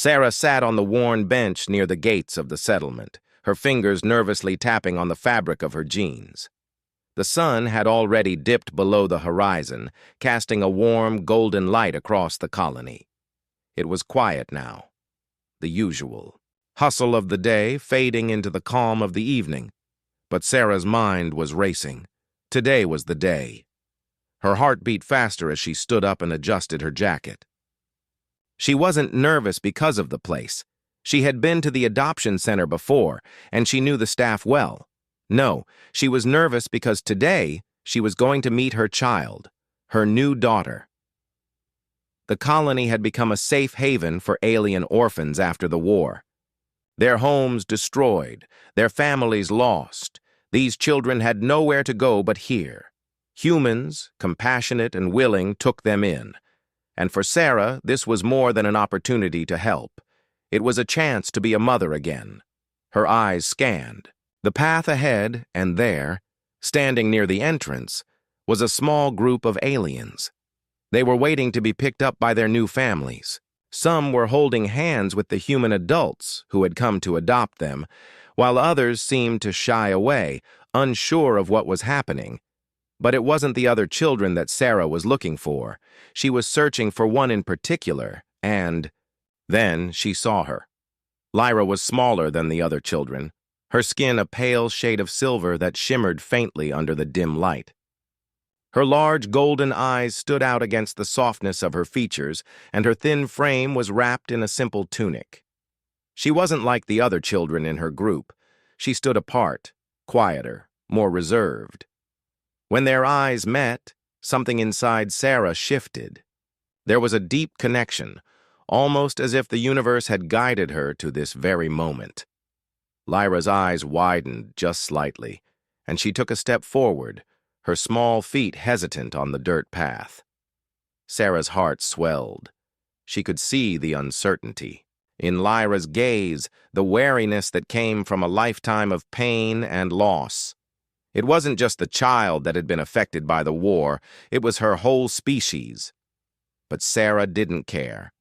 Sarah sat on the worn bench near the gates of the settlement, her fingers nervously tapping on the fabric of her jeans. The sun had already dipped below the horizon, casting a warm, golden light across the colony. It was quiet now, the usual hustle of the day fading into the calm of the evening. But Sarah's mind was racing. Today was the day. Her heart beat faster as she stood up and adjusted her jacket. She wasn't nervous because of the place. She had been to the adoption center before, and she knew the staff well. No, she was nervous because today she was going to meet her child, her new daughter. The colony had become a safe haven for alien orphans after the war. Their homes destroyed, their families lost. These children had nowhere to go but here. Humans, compassionate and willing, took them in. And for Sarah, this was more than an opportunity to help. It was a chance to be a mother again. Her eyes scanned. The path ahead, and there, standing near the entrance, was a small group of aliens. They were waiting to be picked up by their new families. Some were holding hands with the human adults who had come to adopt them, while others seemed to shy away, unsure of what was happening. But it wasn't the other children that Sarah was looking for. She was searching for one in particular, and then she saw her. Lyra was smaller than the other children, her skin a pale shade of silver that shimmered faintly under the dim light. Her large golden eyes stood out against the softness of her features, and her thin frame was wrapped in a simple tunic. She wasn't like the other children in her group. She stood apart, quieter, more reserved. When their eyes met, something inside Sarah shifted. There was a deep connection, almost as if the universe had guided her to this very moment. Lyra's eyes widened just slightly, and she took a step forward, her small feet hesitant on the dirt path. Sarah's heart swelled. She could see the uncertainty. In Lyra's gaze, the wariness that came from a lifetime of pain and loss. It wasn't just the child that had been affected by the war, it was her whole species. But Sarah didn't care.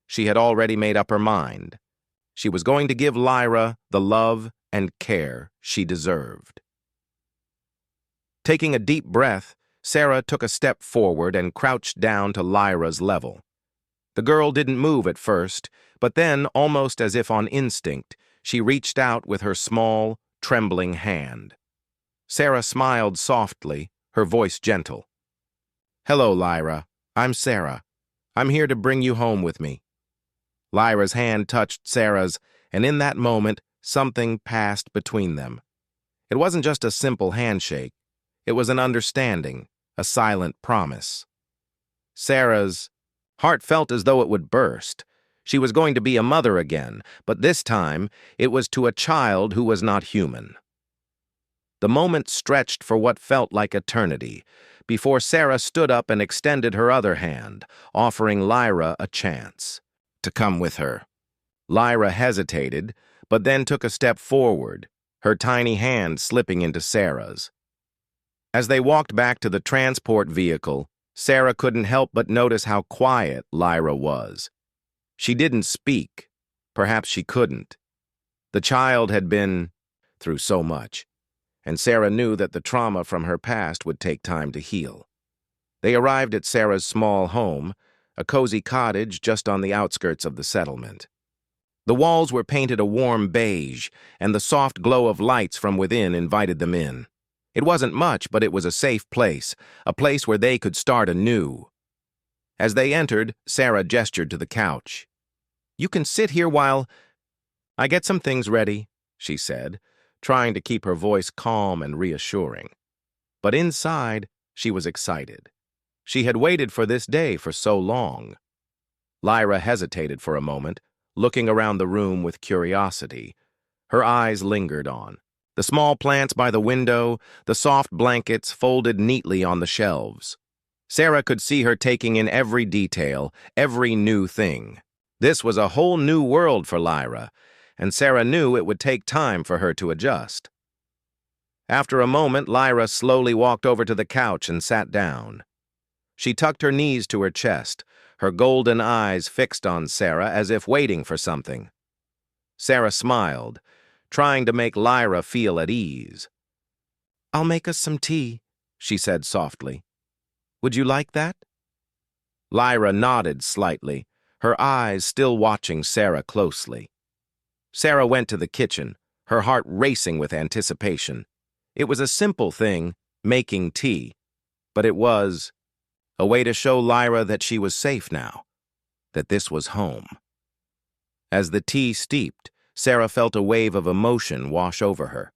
She had already made up her mind. She was going to give Lyra the love and care she deserved. Taking a deep breath, Sarah took a step forward and crouched down to Lyra's level. The girl didn't move at first, but then, almost as if on instinct, she reached out with her small, trembling hand. Sarah smiled softly, her voice gentle. "Hello, Lyra. I'm Sarah. I'm here to bring you home with me." Lyra's hand touched Sarah's, and in that moment, something passed between them. It wasn't just a simple handshake. It was an understanding, a silent promise. Sarah's heart felt as though it would burst. She was going to be a mother again, but this time it was to a child who was not human. The moment stretched for what felt like eternity, before Sarah stood up and extended her other hand, offering Lyra a chance to come with her. Lyra hesitated, but then took a step forward, her tiny hand slipping into Sarah's. As they walked back to the transport vehicle, Sarah couldn't help but notice how quiet Lyra was. She didn't speak. Perhaps she couldn't. The child had been through so much, and Sarah knew that the trauma from her past would take time to heal. They arrived at Sarah's small home, a cozy cottage just on the outskirts of the settlement. The walls were painted a warm beige, and the soft glow of lights from within invited them in. It wasn't much, but it was a safe place, a place where they could start anew. As they entered, Sarah gestured to the couch. "You can sit here while I get some things ready," she said, trying to keep her voice calm and reassuring. But inside, she was excited. She had waited for this day for so long. Lyra hesitated for a moment, looking around the room with curiosity. Her eyes lingered on the small plants by the window, the soft blankets folded neatly on the shelves. Sarah could see her taking in every detail, every new thing. This was a whole new world for Lyra, and Sarah knew it would take time for her to adjust. After a moment, Lyra slowly walked over to the couch and sat down. She tucked her knees to her chest, her golden eyes fixed on Sarah as if waiting for something. Sarah smiled, trying to make Lyra feel at ease. "I'll make us some tea," she said softly. "Would you like that?" Lyra nodded slightly, her eyes still watching Sarah closely. Sarah went to the kitchen, her heart racing with anticipation. It was a simple thing, making tea, but it was a way to show Lyra that she was safe now, that this was home. As the tea steeped, Sarah felt a wave of emotion wash over her.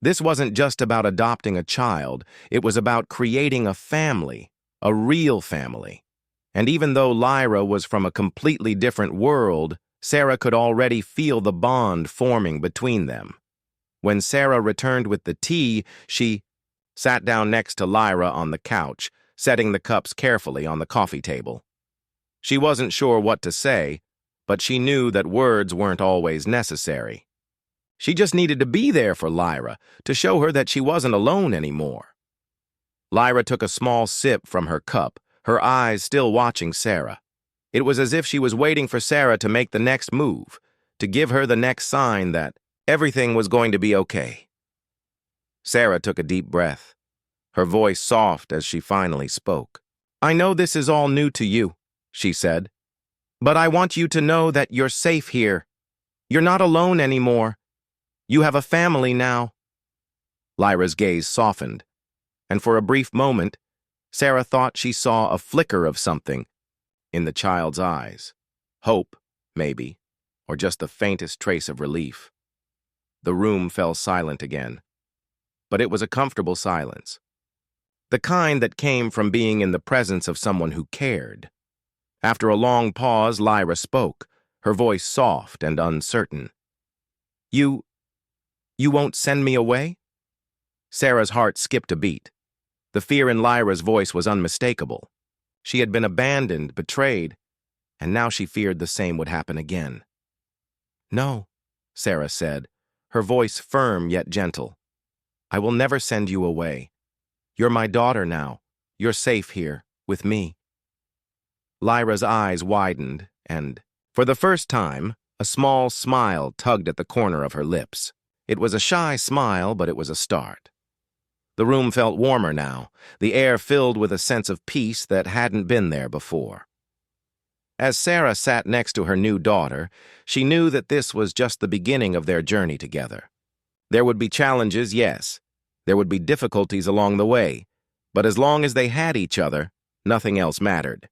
This wasn't just about adopting a child, it was about creating a family, a real family. And even though Lyra was from a completely different world, Sarah could already feel the bond forming between them. When Sarah returned with the tea, she sat down next to Lyra on the couch, setting the cups carefully on the coffee table. She wasn't sure what to say, but she knew that words weren't always necessary. She just needed to be there for Lyra, to show her that she wasn't alone anymore. Lyra took a small sip from her cup, her eyes still watching Sarah. It was as if she was waiting for Sarah to make the next move, to give her the next sign that everything was going to be okay. Sarah took a deep breath, her voice soft as she finally spoke. "I know this is all new to you," she said, "but I want you to know that you're safe here. You're not alone anymore. You have a family now." Lyra's gaze softened, and for a brief moment, Sarah thought she saw a flicker of something in the child's eyes. Hope, maybe, or just the faintest trace of relief. The room fell silent again, but it was a comfortable silence. The kind that came from being in the presence of someone who cared. After a long pause, Lyra spoke, her voice soft and uncertain. You won't send me away?" Sarah's heart skipped a beat. The fear in Lyra's voice was unmistakable. She had been abandoned, betrayed, and now she feared the same would happen again. "No," Sarah said, her voice firm yet gentle. "I will never send you away. You're my daughter now. You're safe here, with me." Lyra's eyes widened, and, for the first time, a small smile tugged at the corner of her lips. It was a shy smile, but it was a start. The room felt warmer now, the air filled with a sense of peace that hadn't been there before. As Sarah sat next to her new daughter, she knew that this was just the beginning of their journey together. There would be challenges, yes. There would be difficulties along the way, but as long as they had each other, nothing else mattered.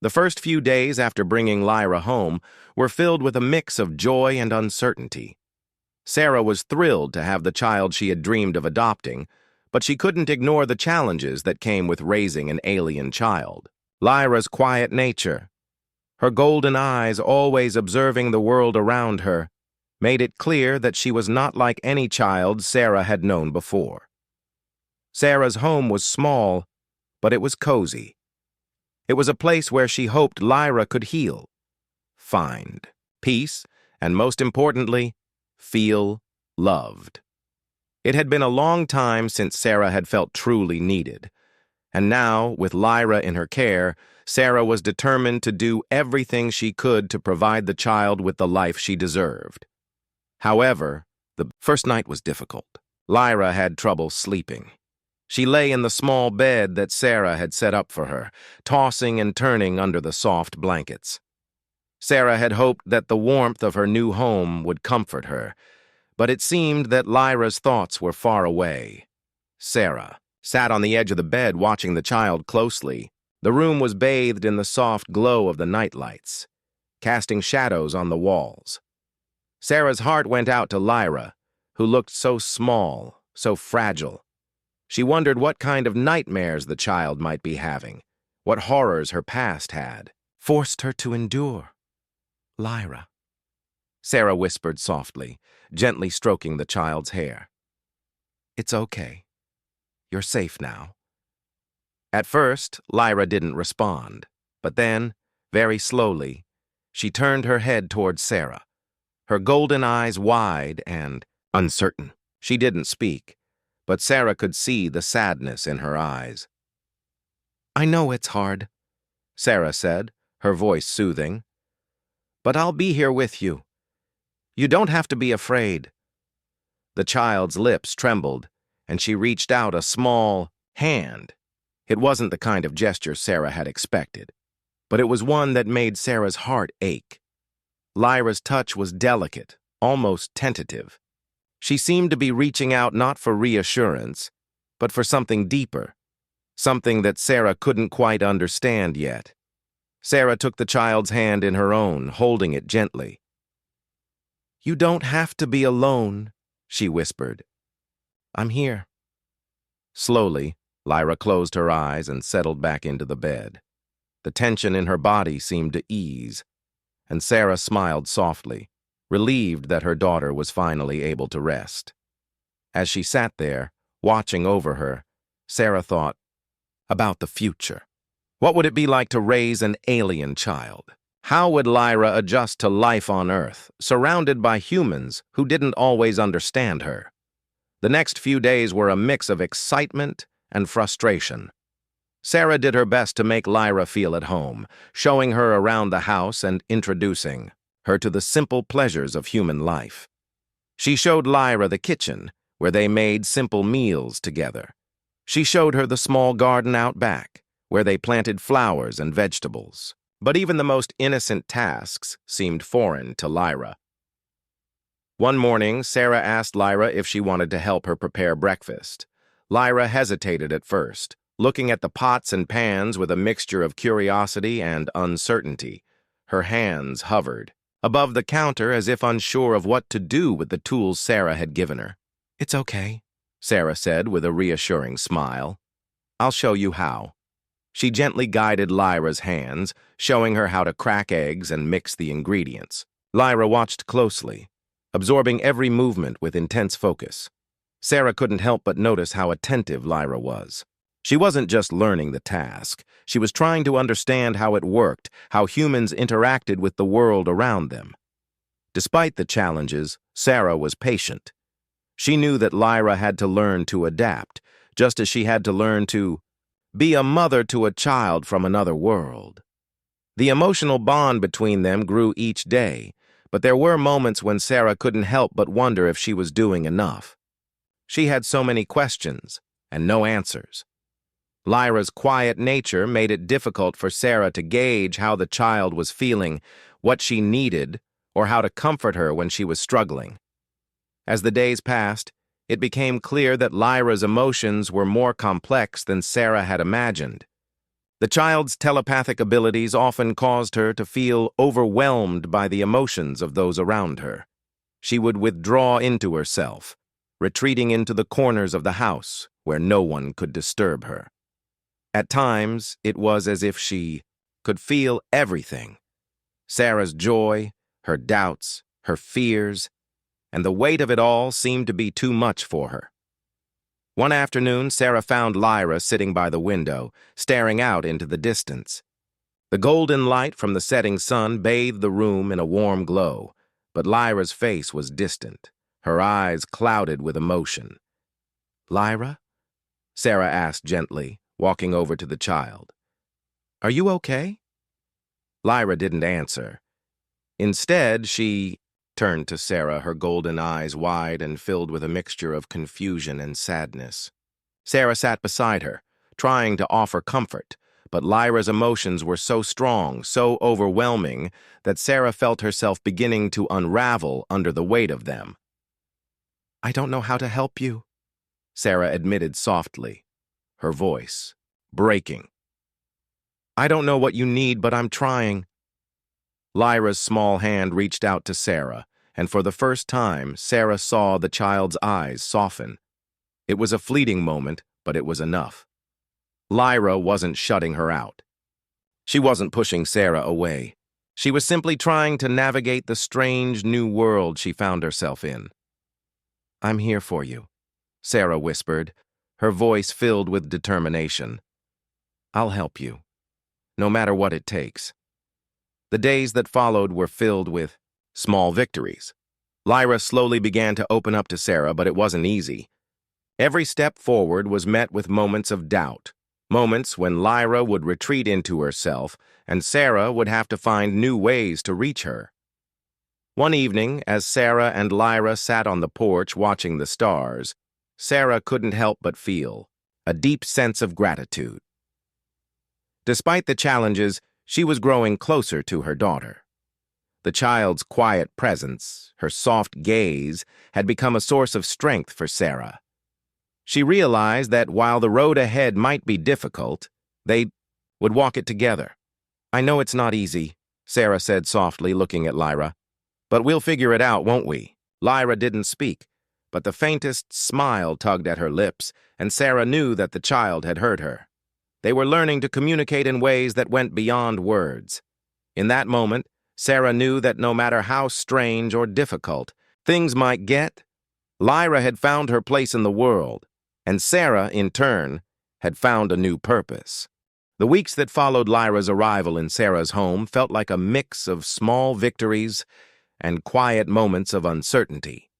The first few days after bringing Lyra home were filled with a mix of joy and uncertainty. Sarah was thrilled to have the child she had dreamed of adopting, but she couldn't ignore the challenges that came with raising an alien child. Lyra's quiet nature, her golden eyes always observing the world around her, made it clear that she was not like any child Sarah had known before. Sarah's home was small, but it was cozy. It was a place where she hoped Lyra could heal, find peace, and most importantly, feel loved. It had been a long time since Sarah had felt truly needed, and now, with Lyra in her care, Sarah was determined to do everything she could to provide the child with the life she deserved. However, the first night was difficult. Lyra had trouble sleeping. She lay in the small bed that Sarah had set up for her, tossing and turning under the soft blankets. Sarah had hoped that the warmth of her new home would comfort her, but it seemed that Lyra's thoughts were far away. Sarah sat on the edge of the bed watching the child closely. The room was bathed in the soft glow of the nightlights, casting shadows on the walls. Sarah's heart went out to Lyra, who looked so small, so fragile. She wondered what kind of nightmares the child might be having, what horrors her past had forced her to endure. "Lyra," Sarah whispered softly, gently stroking the child's hair. "It's okay. You're safe now." At first, Lyra didn't respond, but then, very slowly, she turned her head toward Sarah, her golden eyes wide and uncertain. She didn't speak, but Sarah could see the sadness in her eyes. "I know it's hard," Sarah said, her voice soothing. "But I'll be here with you. You don't have to be afraid." The child's lips trembled, and she reached out a small hand. It wasn't the kind of gesture Sarah had expected, but it was one that made Sarah's heart ache. Lyra's touch was delicate, almost tentative. She seemed to be reaching out not for reassurance, but for something deeper, something that Sarah couldn't quite understand yet. Sarah took the child's hand in her own, holding it gently. "You don't have to be alone," she whispered. "I'm here." Slowly, Lyra closed her eyes and settled back into the bed. The tension in her body seemed to ease, and Sarah smiled softly, relieved that her daughter was finally able to rest. As she sat there, watching over her, Sarah thought about the future. What would it be like to raise an alien child? How would Lyra adjust to life on Earth, surrounded by humans who didn't always understand her? The next few days were a mix of excitement and frustration. Sarah did her best to make Lyra feel at home, showing her around the house and introducing her to the simple pleasures of human life. She showed Lyra the kitchen, where they made simple meals together. She showed her the small garden out back, where they planted flowers and vegetables. But even the most innocent tasks seemed foreign to Lyra. One morning, Sarah asked Lyra if she wanted to help her prepare breakfast. Lyra hesitated at first, looking at the pots and pans with a mixture of curiosity and uncertainty. Her hands hovered above the counter as if unsure of what to do with the tools Sarah had given her. "It's okay," Sarah said with a reassuring smile. "I'll show you how." She gently guided Lyra's hands, showing her how to crack eggs and mix the ingredients. Lyra watched closely, absorbing every movement with intense focus. Sarah couldn't help but notice how attentive Lyra was. She wasn't just learning the task. She was trying to understand how it worked, how humans interacted with the world around them. Despite the challenges, Sarah was patient. She knew that Lyra had to learn to adapt, just as she had to learn to be a mother to a child from another world. The emotional bond between them grew each day, but there were moments when Sarah couldn't help but wonder if she was doing enough. She had so many questions and no answers. Lyra's quiet nature made it difficult for Sarah to gauge how the child was feeling, what she needed, or how to comfort her when she was struggling. As the days passed, it became clear that Lyra's emotions were more complex than Sarah had imagined. The child's telepathic abilities often caused her to feel overwhelmed by the emotions of those around her. She would withdraw into herself, retreating into the corners of the house where no one could disturb her. At times, it was as if she could feel everything: Sarah's joy, her doubts, her fears, and the weight of it all seemed to be too much for her. One afternoon, Sarah found Lyra sitting by the window, staring out into the distance. The golden light from the setting sun bathed the room in a warm glow, but Lyra's face was distant, her eyes clouded with emotion. "Lyra?" Sarah asked gently, walking over to the child. "Are you okay?" Lyra didn't answer. Instead, she turned to Sarah, her golden eyes wide and filled with a mixture of confusion and sadness. Sarah sat beside her, trying to offer comfort, but Lyra's emotions were so strong, so overwhelming, that Sarah felt herself beginning to unravel under the weight of them. "I don't know how to help you," Sarah admitted softly, her voice breaking. "I don't know what you need, but I'm trying." Lyra's small hand reached out to Sarah, and for the first time, Sarah saw the child's eyes soften. It was a fleeting moment, but it was enough. Lyra wasn't shutting her out. She wasn't pushing Sarah away. She was simply trying to navigate the strange new world she found herself in. "I'm here for you," Sarah whispered, her voice filled with determination. "I'll help you, no matter what it takes." The days that followed were filled with small victories. Lyra slowly began to open up to Sarah, but it wasn't easy. Every step forward was met with moments of doubt. moments when Lyra would retreat into herself and Sarah would have to find new ways to reach her. One evening, as Sarah and Lyra sat on the porch watching the stars, Sarah couldn't help but feel a deep sense of gratitude. Despite the challenges, she was growing closer to her daughter. The child's quiet presence, her soft gaze, had become a source of strength for Sarah. She realized that while the road ahead might be difficult, they would walk it together. "I know it's not easy," Sarah said softly, looking at Lyra. "But we'll figure it out, won't we?" Lyra didn't speak, but the faintest smile tugged at her lips, and Sarah knew that the child had heard her. They were learning to communicate in ways that went beyond words. In that moment, Sarah knew that no matter how strange or difficult things might get, Lyra had found her place in the world, and Sarah, in turn, had found a new purpose. The weeks that followed Lyra's arrival in Sarah's home felt like a mix of small victories and quiet moments of uncertainty.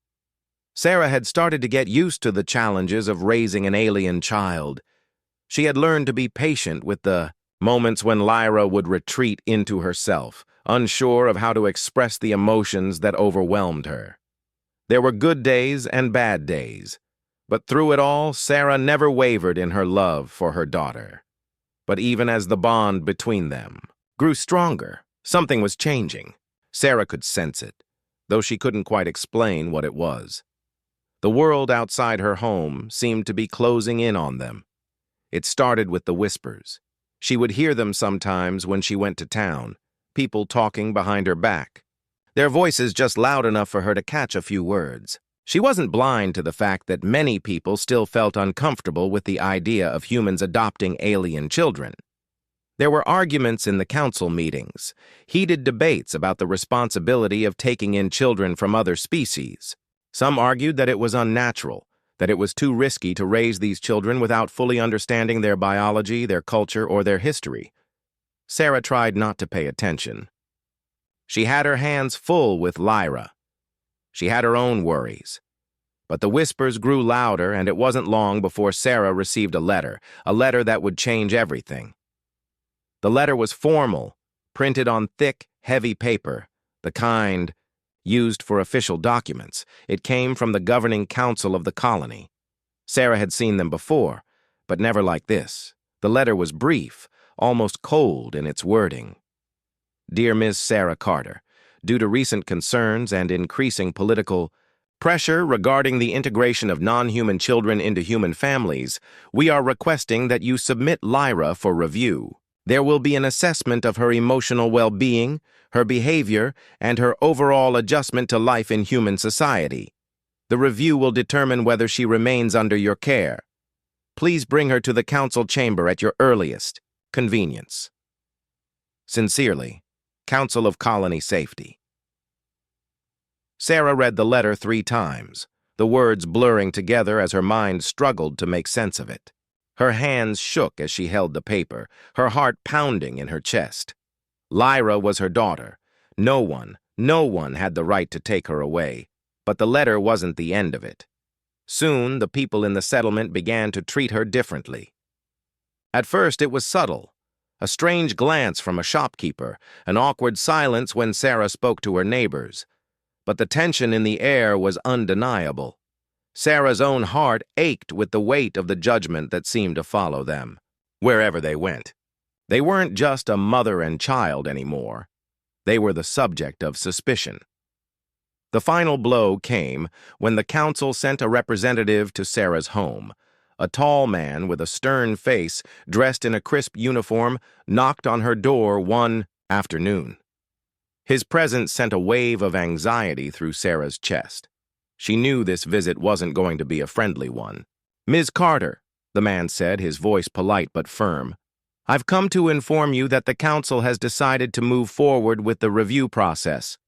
Sarah had started to get used to the challenges of raising an alien child. She had learned to be patient with the moments when Lyra would retreat into herself, unsure of how to express the emotions that overwhelmed her. There were good days and bad days, but through it all, Sarah never wavered in her love for her daughter. But even as the bond between them grew stronger, something was changing. Sarah could sense it, though she couldn't quite explain what it was. The world outside her home seemed to be closing in on them. It started with the whispers. She would hear them sometimes when she went to town, people talking behind her back. Their voices just loud enough for her to catch a few words. She wasn't blind to the fact that many people still felt uncomfortable with the idea of humans adopting alien children. There were arguments in the council meetings, heated debates about the responsibility of taking in children from other species. Some argued that it was unnatural, that it was too risky to raise these children without fully understanding their biology, their culture, or their history. Sarah tried not to pay attention. She had her hands full with Lyra. She had her own worries. But the whispers grew louder, and it wasn't long before Sarah received a letter that would change everything. The letter was formal, printed on thick, heavy paper, the kind used for official documents. It came from the governing council of the colony. Sarah had seen them before, but never like this. The letter was brief, almost cold in its wording. "Dear Ms. Sarah Carter, due to recent concerns and increasing political pressure regarding the integration of non-human children into human families, we are requesting that you submit Lyra for review. There will be an assessment of her emotional well-being, her behavior, and her overall adjustment to life in human society. The review will determine whether she remains under your care. Please bring her to the council chamber at your earliest convenience. Sincerely, Council of Colony Safety." Sarah read the letter 3 times, the words blurring together as her mind struggled to make sense of it. Her hands shook as she held the paper, her heart pounding in her chest. Lyra was her daughter. No one had the right to take her away. But the letter wasn't the end of it. Soon, the people in the settlement began to treat her differently. At first, it was subtle. A strange glance from a shopkeeper, an awkward silence when Sarah spoke to her neighbors. But the tension in the air was undeniable. Sarah's own heart ached with the weight of the judgment that seemed to follow them, wherever they went. They weren't just a mother and child anymore. They were the subject of suspicion. The final blow came when the council sent a representative to Sarah's home. A tall man with a stern face, dressed in a crisp uniform, knocked on her door one afternoon. His presence sent a wave of anxiety through Sarah's chest. She knew this visit wasn't going to be a friendly one. "Ms. Carter," the man said, his voice polite but firm, "I've come to inform you that the council has decided to move forward with the review process.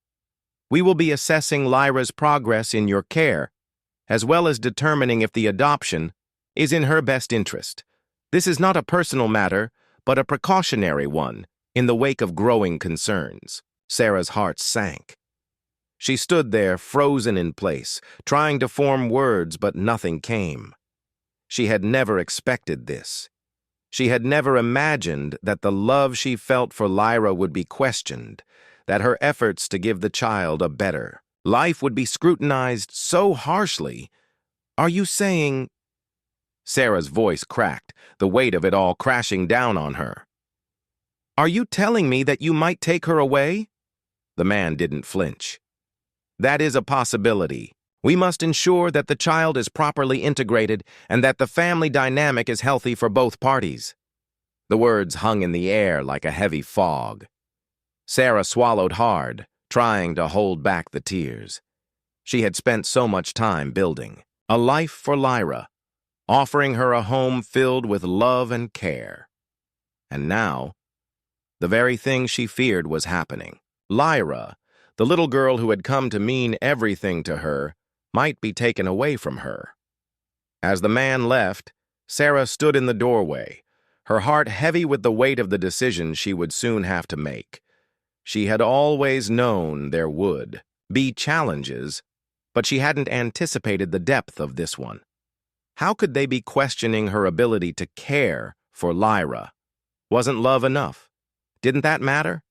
We will be assessing Lyra's progress in your care, as well as determining if the adoption is in her best interest. This is not a personal matter, but a precautionary one in the wake of growing concerns." Sarah's heart sank. She stood there, frozen in place, trying to form words, but nothing came. She had never expected this. She had never imagined that the love she felt for Lyra would be questioned, that her efforts to give the child a better life would be scrutinized so harshly. "Are you saying—" Sarah's voice cracked, the weight of it all crashing down on her. "Are you telling me that you might take her away?" The man didn't flinch. "That is a possibility. We must ensure that the child is properly integrated and that the family dynamic is healthy for both parties." The words hung in the air like a heavy fog. Sarah swallowed hard, trying to hold back the tears. She had spent so much time building a life for Lyra, offering her a home filled with love and care. And now, the very thing she feared was happening. Lyra, the little girl who had come to mean everything to her, might be taken away from her. As the man left, Sarah stood in the doorway, her heart heavy with the weight of the decision she would soon have to make. She had always known there would be challenges, but she hadn't anticipated the depth of this one. How could they be questioning her ability to care for Lyra? Wasn't love enough? Didn't that matter?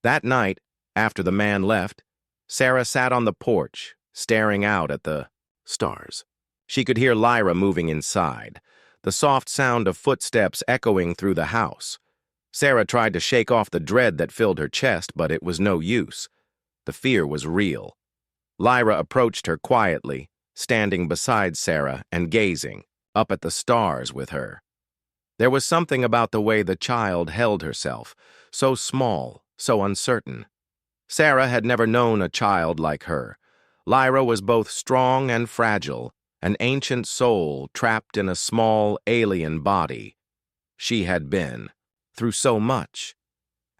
That night, after the man left, Sarah sat on the porch, staring out at the stars. She could hear Lyra moving inside, the soft sound of footsteps echoing through the house. Sarah tried to shake off the dread that filled her chest, but it was no use. The fear was real. Lyra approached her quietly, standing beside Sarah and gazing up at the stars with her. There was something about the way the child held herself, so small, so uncertain. Sarah had never known a child like her. Lyra was both strong and fragile, an ancient soul trapped in a small alien body. She had been through so much,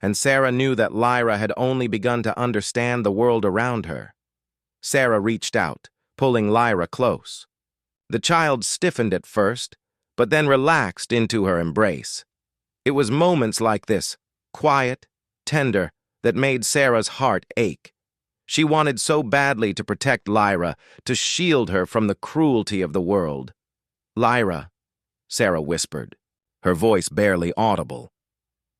and Sarah knew that Lyra had only begun to understand the world around her. Sarah reached out, pulling Lyra close. The child stiffened at first, but then relaxed into her embrace. It was moments like this, quiet, tender, that made Sarah's heart ache. She wanted so badly to protect Lyra, to shield her from the cruelty of the world. "Lyra," Sarah whispered, her voice barely audible.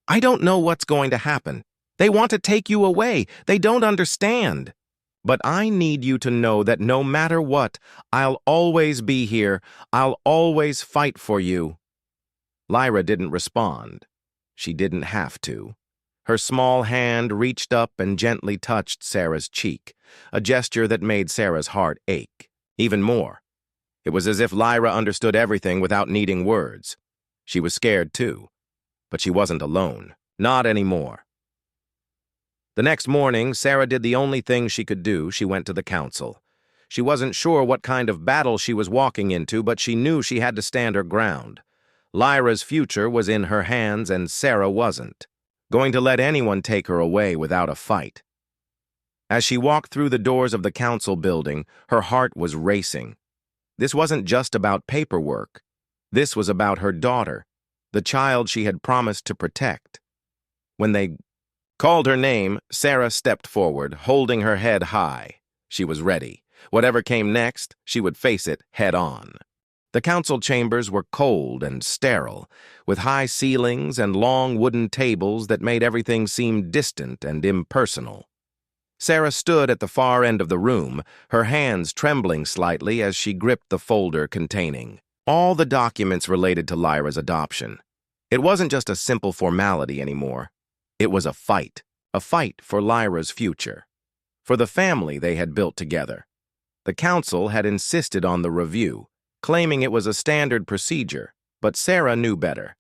"I don't know what's going to happen. They want to take you away. They don't understand. But I need you to know that no matter what, I'll always be here. I'll always fight for you." Lyra didn't respond. She didn't have to. Her small hand reached up and gently touched Sarah's cheek, a gesture that made Sarah's heart ache. Even more. It was as if Lyra understood everything without needing words. She was scared too, but she wasn't alone. Not anymore. The next morning, Sarah did the only thing she could do. She went to the council. She wasn't sure what kind of battle she was walking into, but she knew she had to stand her ground. Lyra's future was in her hands, and Sarah wasn't going to let anyone take her away without a fight. As she walked through the doors of the council building, her heart was racing. This wasn't just about paperwork. This was about her daughter, the child she had promised to protect. When they called her name, Sarah stepped forward, holding her head high. She was ready. Whatever came next, she would face it head on. The council chambers were cold and sterile, with high ceilings and long wooden tables that made everything seem distant and impersonal. Sarah stood at the far end of the room, her hands trembling slightly as she gripped the folder containing all the documents related to Lyra's adoption. It wasn't just a simple formality anymore. It was a fight for Lyra's future, for the family they had built together. The council had insisted on the review, claiming it was a standard procedure, but Sarah knew better.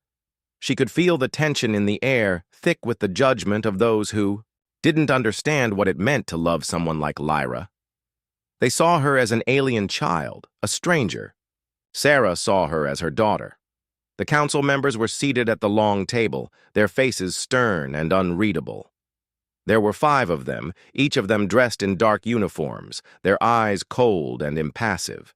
She could feel the tension in the air, thick with the judgment of those who didn't understand what it meant to love someone like Lyra. They saw her as an alien child, a stranger. Sarah saw her as her daughter. The council members were seated at the long table, their faces stern and unreadable. There were 5 of them, each of them dressed in dark uniforms, their eyes cold and impassive.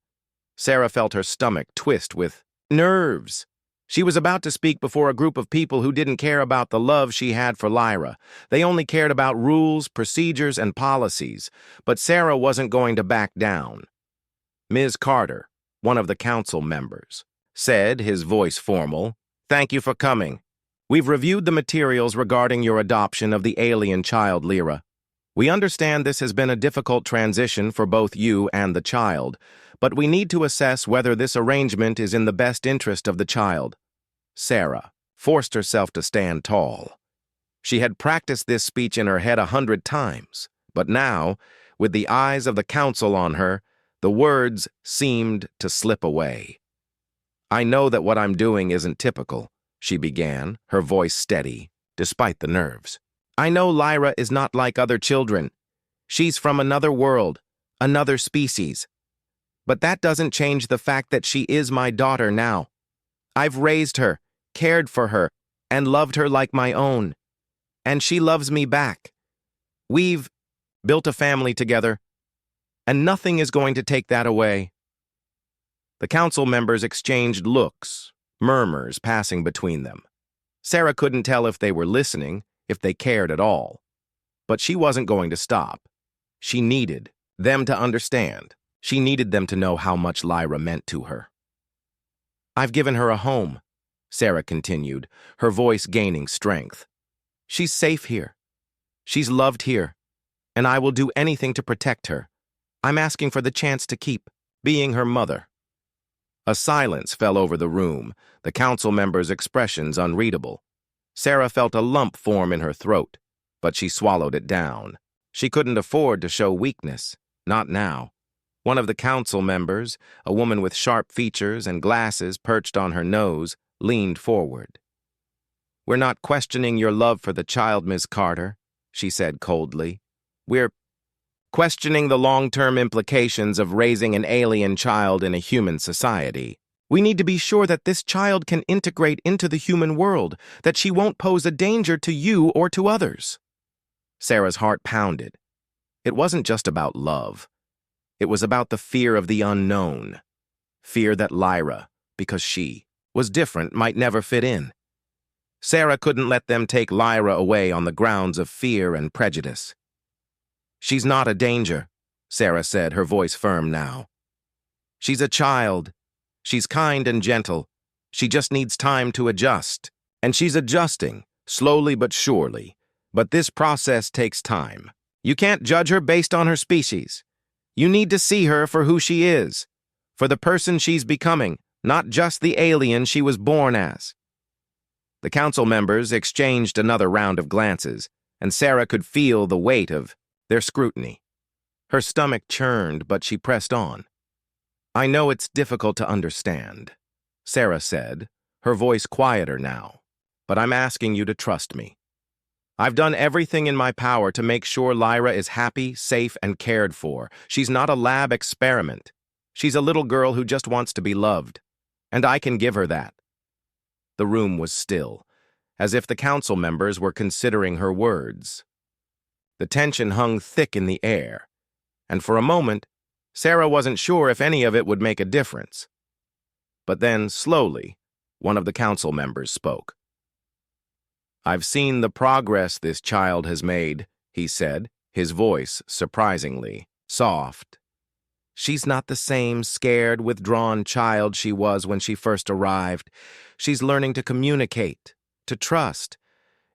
Sarah felt her stomach twist with nerves. She was about to speak before a group of people who didn't care about the love she had for Lyra. They only cared about rules, procedures, and policies. But Sarah wasn't going to back down. Ms. Carter, one of the council members, said, his voice formal, Thank you for coming. We've reviewed the materials regarding your adoption of the alien child, Lyra. We understand this has been a difficult transition for both you and the child, but we need to assess whether this arrangement is in the best interest of the child. Sarah forced herself to stand tall. She had practiced this speech in her head 100 times, but now, with the eyes of the council on her, the words seemed to slip away. I know that what I'm doing isn't typical, she began, her voice steady, despite the nerves. I know Lyra is not like other children. She's from another world, another species. But that doesn't change the fact that she is my daughter now. I've raised her, cared for her, and loved her like my own. And she loves me back. We've built a family together, and nothing is going to take that away. The council members exchanged looks, murmurs passing between them. Sarah couldn't tell if they were listening, if they cared at all. But she wasn't going to stop. She needed them to understand. She needed them to know how much Lyra meant to her. I've given her a home, Sarah continued, her voice gaining strength. She's safe here. She's loved here, and I will do anything to protect her. I'm asking for the chance to keep being her mother. A silence fell over the room, the council members' expressions unreadable. Sarah felt a lump form in her throat, but she swallowed it down. She couldn't afford to show weakness, not now. One of the council members, a woman with sharp features and glasses perched on her nose, leaned forward. We're not questioning your love for the child, Ms. Carter, she said coldly. We're questioning the long-term implications of raising an alien child in a human society. We need to be sure that this child can integrate into the human world, that she won't pose a danger to you or to others. Sarah's heart pounded. It wasn't just about love. It was about the fear of the unknown. Fear that Lyra, because she was different, might never fit in. Sarah couldn't let them take Lyra away on the grounds of fear and prejudice. She's not a danger, Sarah said, her voice firm now. She's a child. She's kind and gentle. She just needs time to adjust. And she's adjusting, slowly but surely. But this process takes time. You can't judge her based on her species. You need to see her for who she is, for the person she's becoming, not just the alien she was born as. The council members exchanged another round of glances, and Sarah could feel the weight of their scrutiny. Her stomach churned, but she pressed on. I know it's difficult to understand, Sarah said, her voice quieter now, but I'm asking you to trust me. I've done everything in my power to make sure Lyra is happy, safe, and cared for. She's not a lab experiment. She's a little girl who just wants to be loved, and I can give her that. The room was still, as if the council members were considering her words. The tension hung thick in the air, and for a moment, Sarah wasn't sure if any of it would make a difference. But then, slowly, one of the council members spoke. I've seen the progress this child has made, he said, his voice surprisingly soft. She's not the same scared, withdrawn child she was when she first arrived. She's learning to communicate, to trust.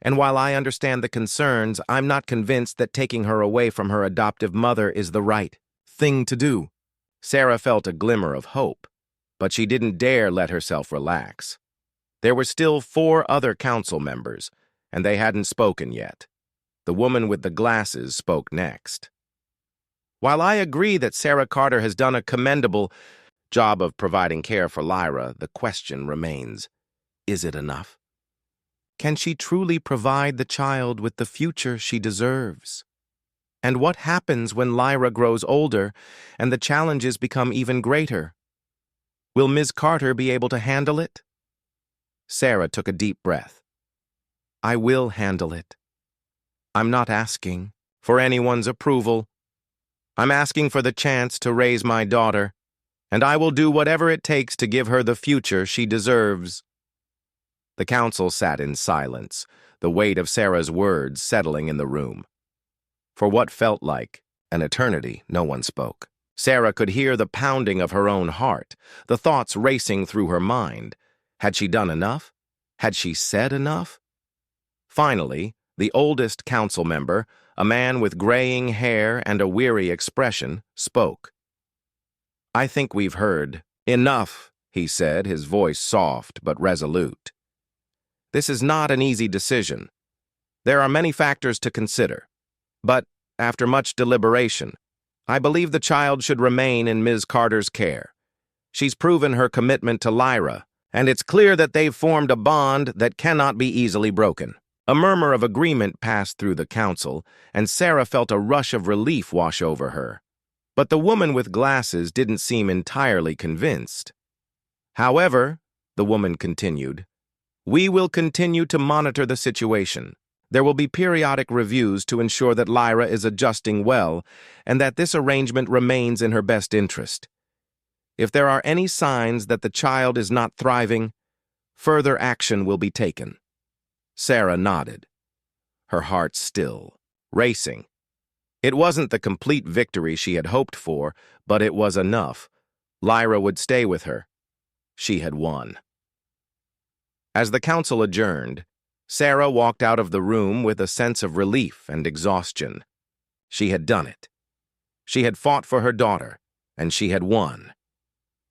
And while I understand the concerns, I'm not convinced that taking her away from her adoptive mother is the right thing to do. Sarah felt a glimmer of hope, but she didn't dare let herself relax. There were still 4 other council members, and they hadn't spoken yet. The woman with the glasses spoke next. While I agree that Sarah Carter has done a commendable job of providing care for Lyra, the question remains, is it enough? Can she truly provide the child with the future she deserves? And what happens when Lyra grows older and the challenges become even greater? Will Ms. Carter be able to handle it? Sarah took a deep breath. I will handle it. I'm not asking for anyone's approval. I'm asking for the chance to raise my daughter, and I will do whatever it takes to give her the future she deserves. The council sat in silence, the weight of Sarah's words settling in the room. For what felt like an eternity, no one spoke. Sarah could hear the pounding of her own heart, the thoughts racing through her mind. Had she done enough? Had she said enough? Finally, the oldest council member, a man with graying hair and a weary expression, spoke. "I think we've heard. Enough," he said, his voice soft but resolute. "This is not an easy decision. There are many factors to consider. But, after much deliberation, I believe the child should remain in Ms. Carter's care. She's proven her commitment to Lyra, and it's clear that they've formed a bond that cannot be easily broken." A murmur of agreement passed through the council, and Sarah felt a rush of relief wash over her. But the woman with glasses didn't seem entirely convinced. "However," the woman continued, "we will continue to monitor the situation. There will be periodic reviews to ensure that Lyra is adjusting well and that this arrangement remains in her best interest. If there are any signs that the child is not thriving, further action will be taken." Sarah nodded, her heart still, racing. It wasn't the complete victory she had hoped for, but it was enough. Lyra would stay with her. She had won. As the council adjourned, Sarah walked out of the room with a sense of relief and exhaustion. She had done it. She had fought for her daughter, and she had won.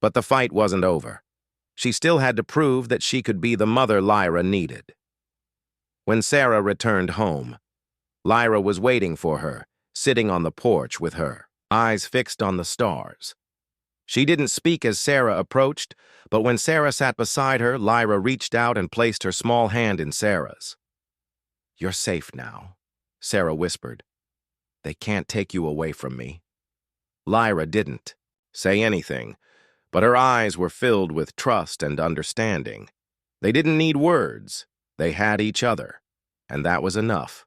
But the fight wasn't over. She still had to prove that she could be the mother Lyra needed. When Sarah returned home, Lyra was waiting for her, sitting on the porch with her, eyes fixed on the stars. She didn't speak as Sarah approached, but when Sarah sat beside her, Lyra reached out and placed her small hand in Sarah's. "You're safe now," Sarah whispered. "They can't take you away from me." Lyra didn't say anything, but her eyes were filled with trust and understanding. They didn't need words. They had each other, and that was enough.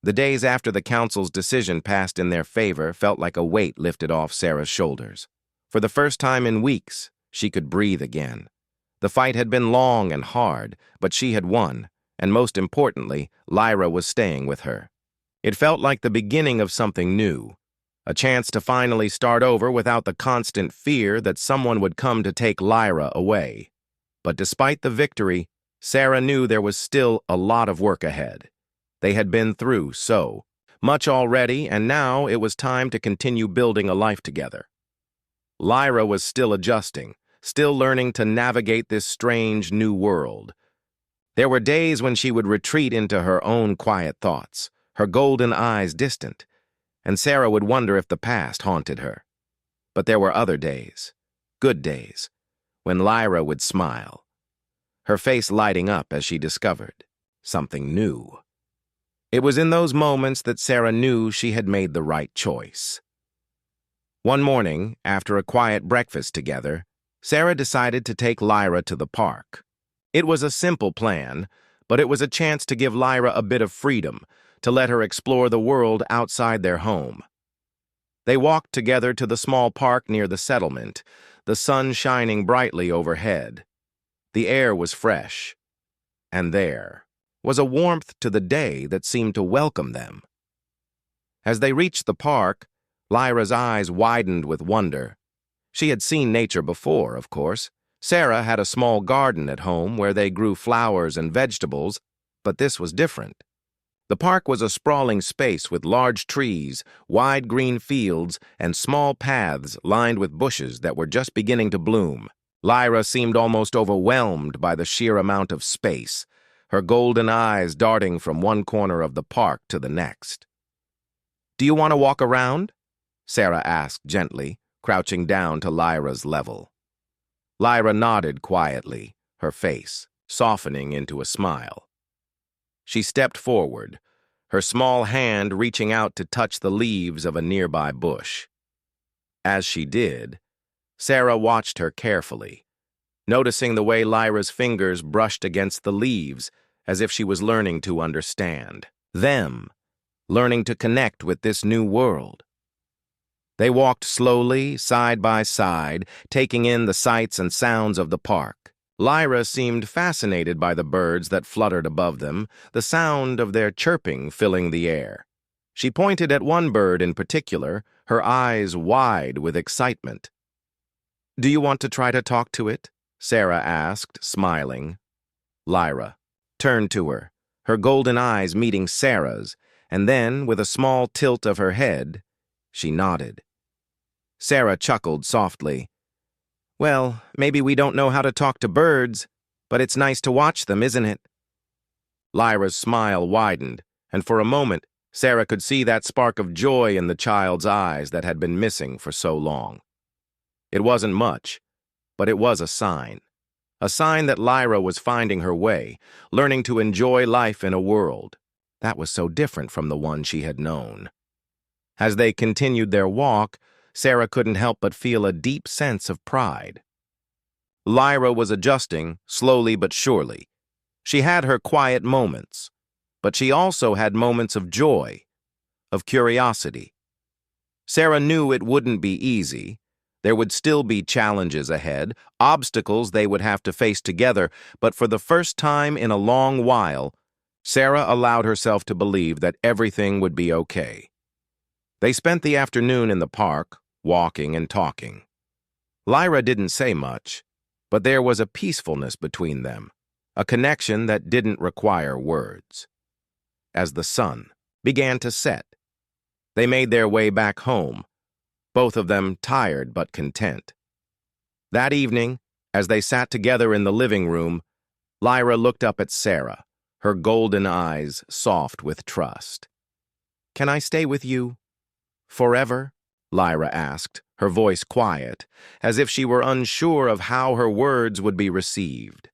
The days after the council's decision passed in their favor felt like a weight lifted off Sarah's shoulders. For the first time in weeks, she could breathe again. The fight had been long and hard, but she had won, and most importantly, Lyra was staying with her. It felt like the beginning of something new, a chance to finally start over without the constant fear that someone would come to take Lyra away. But despite the victory, Sarah knew there was still a lot of work ahead. They had been through so much already, and now it was time to continue building a life together. Lyra was still adjusting, still learning to navigate this strange new world. There were days when she would retreat into her own quiet thoughts, her golden eyes distant, and Sarah would wonder if the past haunted her. But there were other days, good days, when Lyra would smile, her face lighting up as she discovered something new. It was in those moments that Sarah knew she had made the right choice. One morning, after a quiet breakfast together, Sarah decided to take Lyra to the park. It was a simple plan, but it was a chance to give Lyra a bit of freedom, to let her explore the world outside their home. They walked together to the small park near the settlement, the sun shining brightly overhead. The air was fresh, and there was a warmth to the day that seemed to welcome them. As they reached the park, Lyra's eyes widened with wonder. She had seen nature before, of course. Sarah had a small garden at home where they grew flowers and vegetables, but this was different. The park was a sprawling space with large trees, wide green fields, and small paths lined with bushes that were just beginning to bloom. Lyra seemed almost overwhelmed by the sheer amount of space, her golden eyes darting from one corner of the park to the next. "Do you want to walk around?" Sarah asked gently, crouching down to Lyra's level. Lyra nodded quietly, her face softening into a smile. She stepped forward, her small hand reaching out to touch the leaves of a nearby bush. As she did, Sarah watched her carefully, noticing the way Lyra's fingers brushed against the leaves as if she was learning to understand them, learning to connect with this new world. They walked slowly, side by side, taking in the sights and sounds of the park. Lyra seemed fascinated by the birds that fluttered above them, the sound of their chirping filling the air. She pointed at one bird in particular, her eyes wide with excitement. "Do you want to try to talk to it?" Sarah asked, smiling. Lyra turned to her, her golden eyes meeting Sarah's, and then, with a small tilt of her head, she nodded. Sarah chuckled softly. Well, maybe we don't know how to talk to birds, but it's nice to watch them, isn't it? Lyra's smile widened, and for a moment, Sarah could see that spark of joy in the child's eyes that had been missing for so long. It wasn't much, but it was a sign that Lyra was finding her way, learning to enjoy life in a world that was so different from the one she had known. As they continued their walk, Sarah couldn't help but feel a deep sense of pride. Lyra was adjusting, slowly but surely. She had her quiet moments, but she also had moments of joy, of curiosity. Sarah knew it wouldn't be easy. There would still be challenges ahead, obstacles they would have to face together, but for the first time in a long while, Sarah allowed herself to believe that everything would be okay. They spent the afternoon in the park, walking and talking. Lyra didn't say much, but there was a peacefulness between them, a connection that didn't require words. As the sun began to set, they made their way back home, both of them tired but content. That evening, as they sat together in the living room, Lyra looked up at Sarah, her golden eyes soft with trust. Can I stay with you forever? Lyra asked, her voice quiet, as if she were unsure of how her words would be received.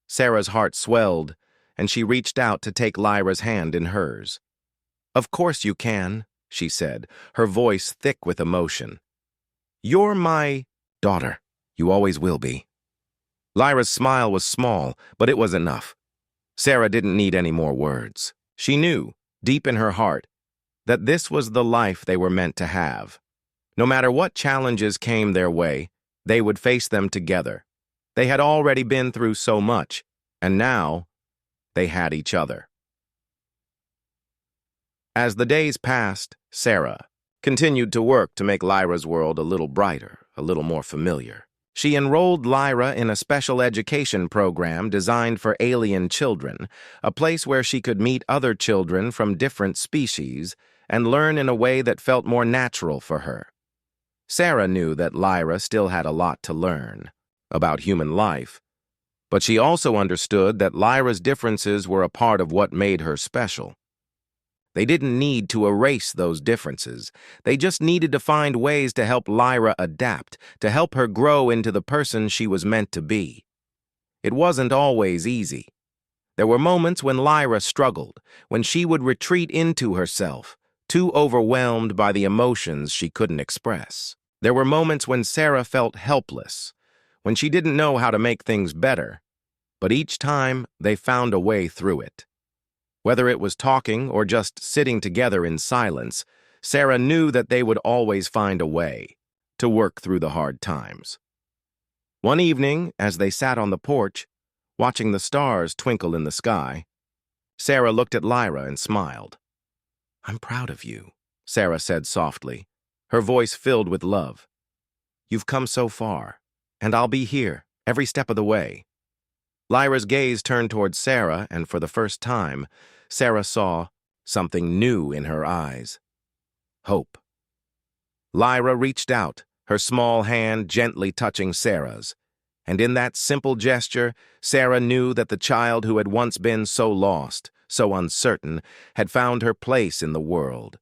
Sarah's heart swelled, and she reached out to take Lyra's hand in hers. Of course you can, she said, her voice thick with emotion. You're my daughter. You always will be. Lyra's smile was small, but it was enough. Sarah didn't need any more words. She knew, deep in her heart, that this was the life they were meant to have. No matter what challenges came their way, they would face them together. They had already been through so much, and now they had each other. As the days passed, Sarah continued to work to make Lyra's world a little brighter, a little more familiar. She enrolled Lyra in a special education program designed for alien children, a place where she could meet other children from different species and learn in a way that felt more natural for her. Sarah knew that Lyra still had a lot to learn about human life, but she also understood that Lyra's differences were a part of what made her special. They didn't need to erase those differences. They just needed to find ways to help Lyra adapt, to help her grow into the person she was meant to be. It wasn't always easy. There were moments when Lyra struggled, when she would retreat into herself, too overwhelmed by the emotions she couldn't express. There were moments when Sarah felt helpless, when she didn't know how to make things better, but each time they found a way through it. Whether it was talking or just sitting together in silence, Sarah knew that they would always find a way to work through the hard times. One evening, as they sat on the porch, watching the stars twinkle in the sky, Sarah looked at Lyra and smiled. I'm proud of you, Sarah said softly, her voice filled with love. You've come so far, and I'll be here every step of the way. Lyra's gaze turned toward Sarah, and for the first time, Sarah saw something new in her eyes. Hope. Lyra reached out, her small hand gently touching Sarah's, and in that simple gesture, Sarah knew that the child who had once been so lost, so uncertain, had found her place in the world.